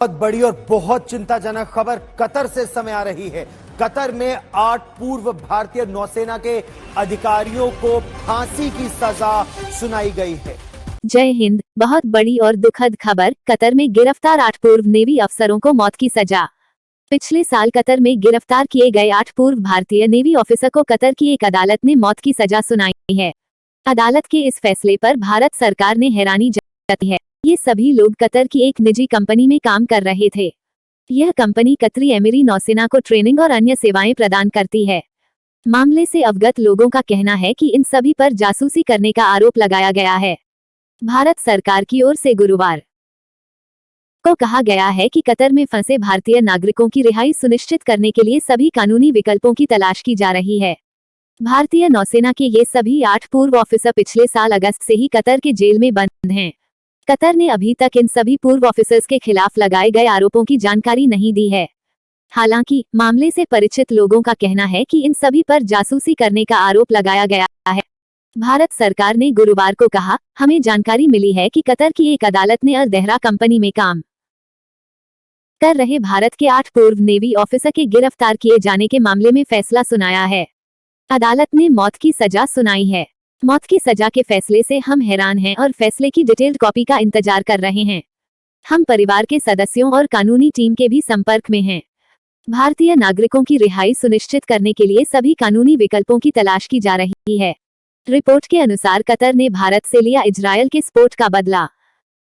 बहुत बड़ी और बहुत चिंताजनक खबर कतर से समय आ रही है। कतर में 8 पूर्व भारतीय नौसेना के अधिकारियों को फांसी की सजा सुनाई गई है। जय हिंद। बहुत बड़ी और दुखद खबर, कतर में गिरफ्तार 8 पूर्व नेवी अफसरों को मौत की सजा। पिछले साल कतर में गिरफ्तार किए गए 8 पूर्व भारतीय नेवी ऑफिसर को कतर की एक अदालत ने मौत की सजा सुनाई है। अदालत के इस फैसले पर भारत सरकार ने हैरानी जताई है। ये सभी लोग कतर की एक निजी कंपनी में काम कर रहे थे। यह कंपनी कतरी एमिरी नौसेना को ट्रेनिंग और अन्य सेवाएं प्रदान करती है। मामले से अवगत लोगों का कहना है कि इन सभी पर जासूसी करने का आरोप लगाया गया है। भारत सरकार की ओर से गुरुवार को कहा गया है कि कतर में फंसे भारतीय नागरिकों की रिहाई सुनिश्चित करने के लिए सभी कानूनी विकल्पों की तलाश की जा रही है। भारतीय नौसेना के ये सभी 8 पूर्व ऑफिसर पिछले साल अगस्त से ही कतर के जेल में बंद हैं। कतर ने अभी तक इन सभी पूर्व ऑफिसर्स के खिलाफ लगाए गए आरोपों की जानकारी नहीं दी है। हालांकि मामले से परिचित लोगों का कहना है कि इन सभी पर जासूसी करने का आरोप लगाया गया है। भारत सरकार ने गुरुवार को कहा, हमें जानकारी मिली है कि कतर की एक अदालत ने अल दहरा कंपनी में काम कर रहे भारत के 8 पूर्व नेवी ऑफिसर के गिरफ्तार किए जाने के मामले में फैसला सुनाया है। अदालत ने मौत की सजा सुनाई है। मौत की सजा के फैसले से हम हैरान हैं और फैसले की डिटेल्ड कॉपी का इंतजार कर रहे हैं। हम परिवार के सदस्यों और कानूनी टीम के भी संपर्क में हैं। भारतीय नागरिकों की रिहाई सुनिश्चित करने के लिए सभी कानूनी विकल्पों की तलाश की जा रही है। रिपोर्ट के अनुसार कतर ने भारत से लिया इजरायल के स्फोट का बदला।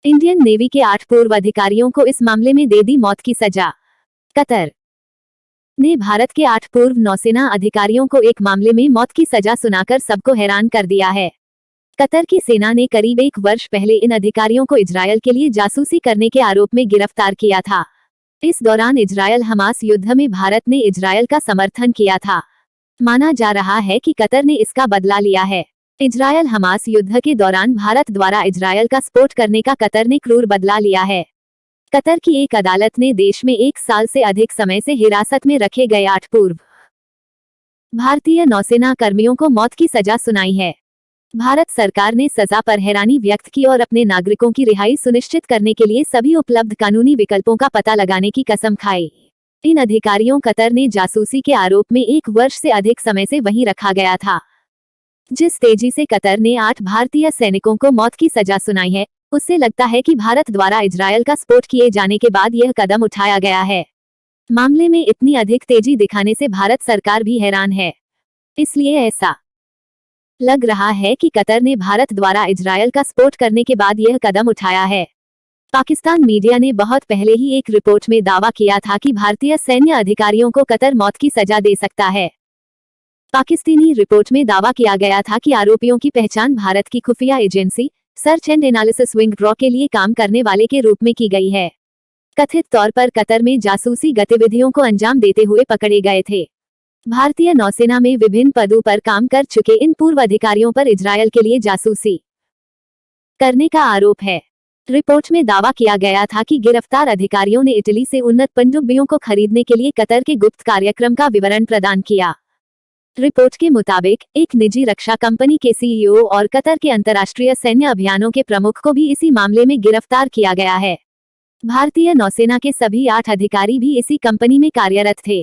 इंडियन नेवी के 8 पूर्व अधिकारियों को इस मामले में दे दी मौत की सजा। कतर ने भारत के 8 पूर्व नौसेना अधिकारियों को एक मामले में मौत की सजा सुनाकर सबको हैरान कर दिया है। कतर की सेना ने करीब 1 वर्ष पहले इन अधिकारियों को इजरायल के लिए जासूसी करने के आरोप में गिरफ्तार किया था। इस दौरान इजरायल हमास युद्ध में भारत ने इजरायल का समर्थन किया था। माना जा रहा है कि कतर ने इसका बदला लिया है। इजरायल हमास युद्ध के दौरान भारत द्वारा इजरायल का सपोर्ट करने का कतर ने क्रूर बदला लिया है। कतर की एक अदालत ने देश में 1 साल से अधिक समय से हिरासत में रखे गए 8 पूर्व भारतीय नौसेना कर्मियों को मौत की सजा सुनाई है। भारत सरकार ने सजा पर हैरानी व्यक्त की और अपने नागरिकों की रिहाई सुनिश्चित करने के लिए सभी उपलब्ध कानूनी विकल्पों का पता लगाने की कसम खाई। इन अधिकारियों कतर ने जासूसी के आरोप में 1 वर्ष से अधिक समय से वहीं रखा गया था। जिस तेजी से कतर ने 8 भारतीय सैनिकों को मौत की सजा सुनाई है, उससे लगता है कि भारत द्वारा इजरायल का सपोर्ट किए जाने के बाद यह कदम उठाया गया है। मामले में इतनी अधिक तेजी दिखाने से भारत सरकार भी हैरान है। इसलिए ऐसा लग रहा है कि कतर ने भारत द्वारा इजरायल का सपोर्ट करने के बाद यह कदम उठाया है। पाकिस्तान मीडिया ने बहुत पहले ही एक रिपोर्ट में दावा किया था कि भारतीय सैन्य अधिकारियों को कतर मौत की सजा दे सकता है। पाकिस्तानी रिपोर्ट में दावा किया गया था कि आरोपियों की पहचान भारत की खुफिया agency search and analysis wing draw के लिए काम करने वाले के रूप में की गई है। कथित तौर पर कतर में जासूसी गतिविधियों को अंजाम देते हुए पकड़े गए थे। भारतीय नौसेना में विभिन्न पदों पर काम कर चुके इन पूर्व अधिकारियों पर इजरायल के लिए जासूसी करने का आरोप है। रिपोर्ट में दावा किया गया था कि गिरफ्तार अधिकारियों ने इटली से उन्नत पनडुब्बियों को खरीदने के लिए कतर के गुप्त कार्यक्रम का विवरण प्रदान किया। रिपोर्ट के मुताबिक एक निजी रक्षा कंपनी के सीईओ और कतर के अंतर्राष्ट्रीय सैन्य अभियानों के प्रमुख को भी इसी मामले में गिरफ्तार किया गया है। भारतीय नौसेना के सभी 8 अधिकारी भी इसी कंपनी में कार्यरत थे।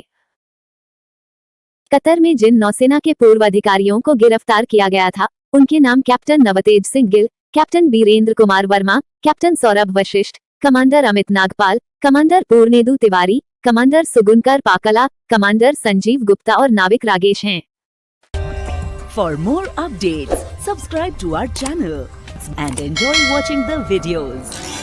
कतर में जिन नौसेना के पूर्व अधिकारियों को गिरफ्तार किया गया था, उनके नाम captain Navtej Singh Gill, captain Birendra Kumar Verma, captain Saurabh Vashishth, commander Amit Nagpal, commander Purnendu Tiwari, commander Sugunakar Pakala, commander Sanjeev Gupta और नाविक रागेश हैं। For more updates, subscribe to our channel and enjoy watching the videos.